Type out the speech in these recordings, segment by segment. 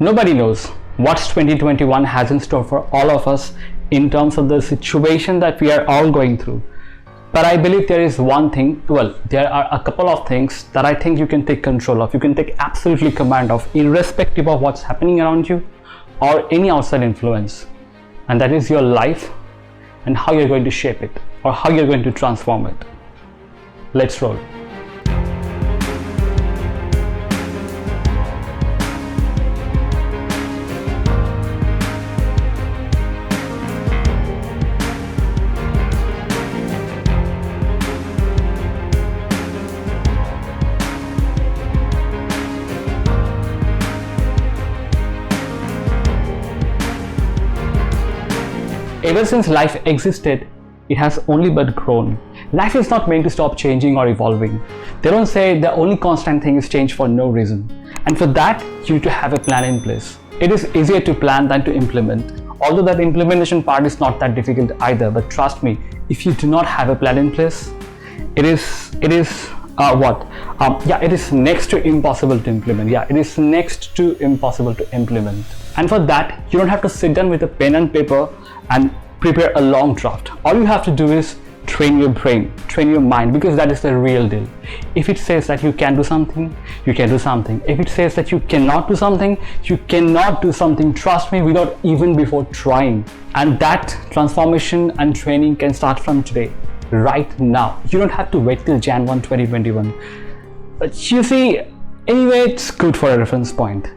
Nobody knows what 2021 has in store for all of us in terms of the situation that we are all going through. But I believe there is one thing, there are a couple of things that I think you can take control of, you can take absolutely command of, irrespective of what's happening around you or any outside influence. And that is your life and how you're going to shape it or how you're going to transform it. Let's roll. Ever since life existed, it has only but grown. Life is not meant to stop changing or evolving. They don't say the only constant thing is change for no reason. And for that, you need to have a plan in place. It is easier to plan than to implement. Although that implementation part is not that difficult either, but trust me, if you do not have a plan in place, it is next to impossible to implement. It is next to impossible to implement. And for that, you don't have to sit down with a pen and paper and prepare a long draft. All you have to do is train your brain, train your mind, because that is the real deal. If it says that you can do something, you can do something. If it says that you cannot do something, you cannot do something. Trust me, without even before trying. And that transformation and training can start from today, right now. You don't have to wait till Jan 1, 2021. But you see, anyway, it's good for a reference point.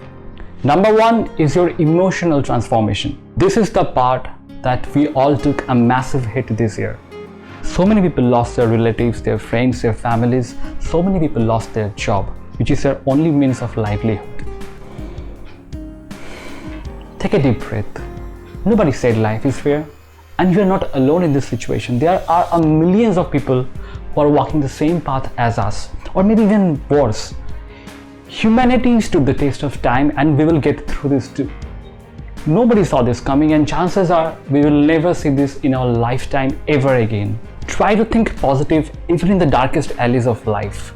Number one is your emotional transformation. This is the part that we all took a massive hit this year. So many people lost their relatives, their friends, their families. So many people lost their job, which is their only means of livelihood. Take a deep breath. Nobody said life is fair, and you are not alone in this situation. There are millions of people who are walking the same path as us, or maybe even worse. Humanity stood the test of time, and we will get through this too. Nobody saw this coming, and chances are we will never see this in our lifetime ever again. Try to think positive even in the darkest alleys of life.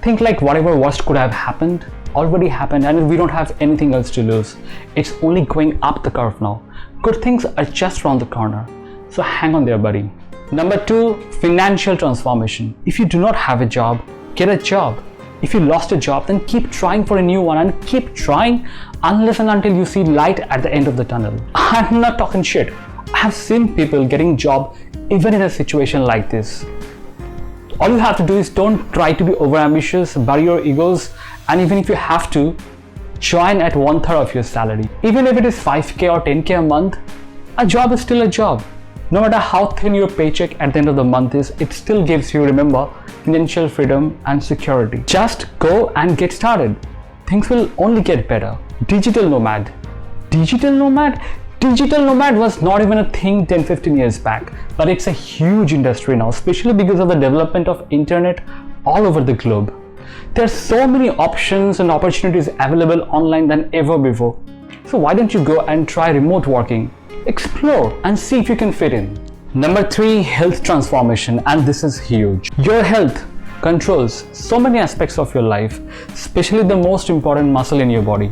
Think like whatever worst could have happened already happened, and we don't have anything else to lose. It's only going up the curve now. Good things are just around the corner. So hang on there, buddy. Number two, financial transformation. If you do not have a job, get a job. If you lost a job, then keep trying for a new one, and keep trying unless and until you see light at the end of the tunnel. I'm not talking shit. I have seen people getting job even in a situation like this. All you have to do is don't try to be overambitious, bury your egos, and even if you have to, join at 1/3 of your salary. Even if it is 5K or 10K a month, a job is still a job. No matter how thin your paycheck at the end of the month is, it still gives you, remember, financial freedom and security. Just go and get started. Things will only get better. Digital nomad. Digital nomad? Digital nomad was not even a thing 10-15 years back, but it's a huge industry now, especially because of the development of internet all over the globe. There are so many options and opportunities available online than ever before. So why don't you go and try remote working? Explore and see if you can fit in. Number three, health transformation, and this is huge. Your health controls so many aspects of your life, especially the most important muscle in your body,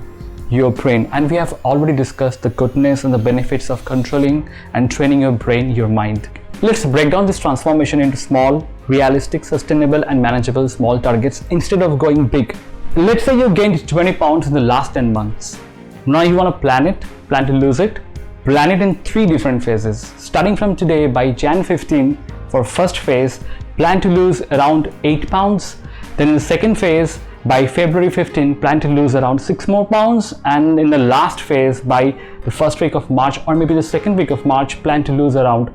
your brain. And we have already discussed the goodness and the benefits of controlling and training your brain, your mind. Let's break down this transformation into small, realistic, sustainable and manageable small targets instead of going big. Let's say you gained 20 pounds in the last 10 months. Now you want to plan to lose it. Plan it in 3 different phases. Starting from today, by Jan 15, for first phase, plan to lose around 8 pounds. Then in the second phase, by February 15, plan to lose around 6 more pounds. And in the last phase, by the first week of March or maybe the second week of March, plan to lose around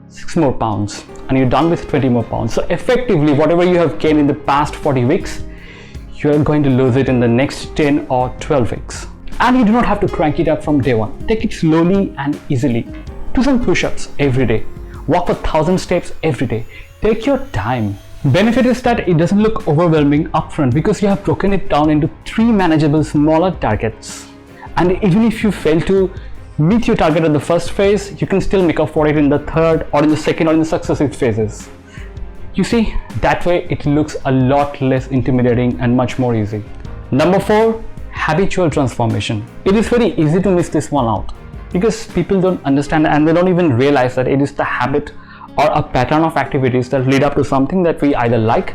6 more pounds. And you're done with 20 more pounds. So effectively, whatever you have gained in the past 40 weeks, you're going to lose it in the next 10 or 12 weeks. And you do not have to crank it up from day one. Take it slowly and easily. Do some push-ups every day. Walk for 1,000 steps every day. Take your time. Benefit is that it doesn't look overwhelming upfront because you have broken it down into 3 manageable smaller targets. And even if you fail to meet your target in the first phase, you can still make up for it in the third or in the second or in the successive phases. You see, that way it looks a lot less intimidating and much more easy. Number 4, habitual transformation. It is very easy to miss this one out because people don't understand and they don't even realize that it is the habit or a pattern of activities that lead up to something that we either like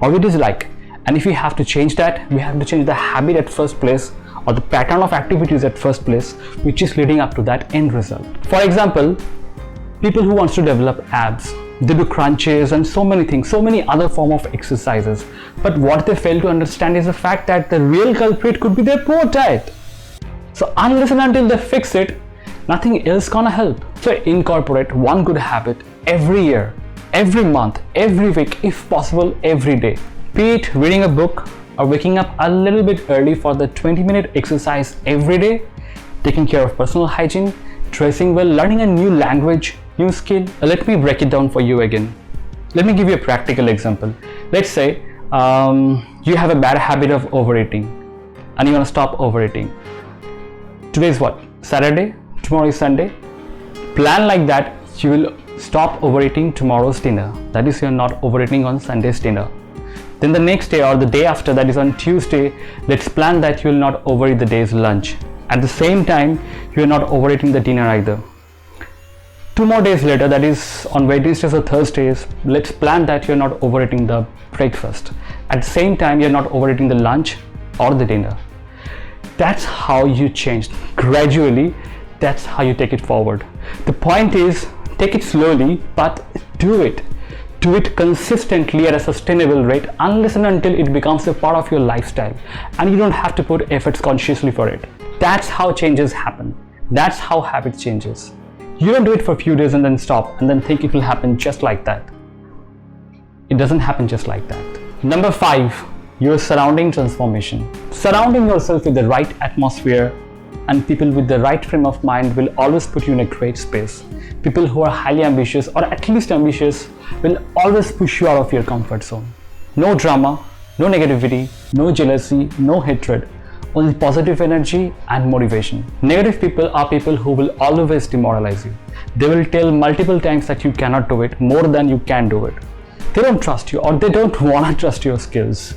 or we dislike. And if we have to change that, we have to change the habit at first place or the pattern of activities at first place, which is leading up to that end result. For example, people who wants to develop abs, they do crunches and so many things, so many other form of exercises. But what they fail to understand is the fact that the real culprit could be their poor diet. So unless and until they fix it, nothing else gonna help. So incorporate one good habit every year, every month, every week, if possible, every day. Be it reading a book or waking up a little bit early for the 20-minute exercise every day, taking care of personal hygiene, dressing well, learning a new language, new skill. Let me break it down for you again. Let me give you a practical example. Let's say you have a bad habit of overeating and you want to stop overeating. Today is what? Saturday? Tomorrow is Sunday. Plan like that. You will stop overeating tomorrow's dinner. That is, you're not overeating on Sunday's dinner. Then the next day or the day after, that is on Tuesday, let's plan that you will not overeat the day's lunch. At the same time, you are not overeating the dinner either. 2 more days later, that is on Wednesdays or Thursdays, let's plan that you're not overeating the breakfast. At the same time, you're not overeating the lunch or the dinner. That's how you change. Gradually, that's how you take it forward. The point is, take it slowly, but do it. Do it consistently at a sustainable rate unless and until it becomes a part of your lifestyle and you don't have to put efforts consciously for it. That's how changes happen. That's how habit changes. You don't do it for a few days and then stop and then think it will happen just like that. It doesn't happen just like that. Number 5, your surrounding transformation. Surrounding yourself with the right atmosphere and people with the right frame of mind will always put you in a great space. People who are highly ambitious or at least ambitious will always push you out of your comfort zone. No drama, no negativity, no jealousy, no hatred. Only positive energy and motivation. Negative people are people who will always demoralize you. They will tell multiple times that you cannot do it more than you can do it. They don't trust you or they don't want to trust your skills.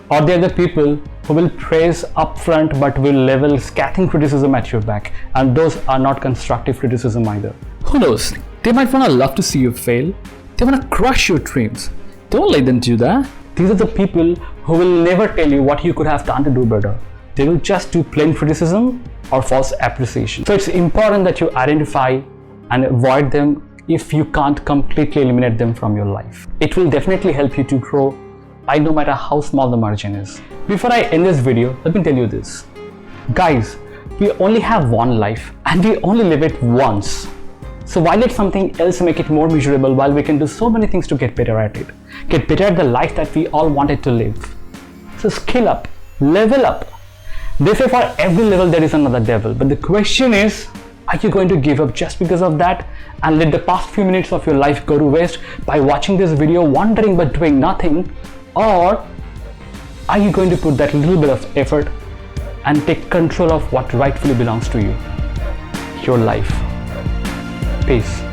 Or they're the people who will praise upfront but will level scathing criticism at your back, and those are not constructive criticism either. Who knows? They might want to love to see you fail. They want to crush your dreams. Don't let them do that. These are the people who will never tell you what you could have done to do better. They will just do plain criticism or false appreciation. So it's important that you identify and avoid them if you can't completely eliminate them from your life. It will definitely help you to grow by no matter how small the margin is. Before I end this video, let me tell you this. Guys, we only have one life and we only live it once. So why let something else make it more miserable while we can do so many things to get better at it? Get better at the life that we all wanted to live. So skill up, level up. They say for every level there is another devil, but the question is, are you going to give up just because of that and let the past few minutes of your life go to waste by watching this video, wondering but doing nothing? Or are you going to put that little bit of effort and take control of what rightfully belongs to you, your life? Peace.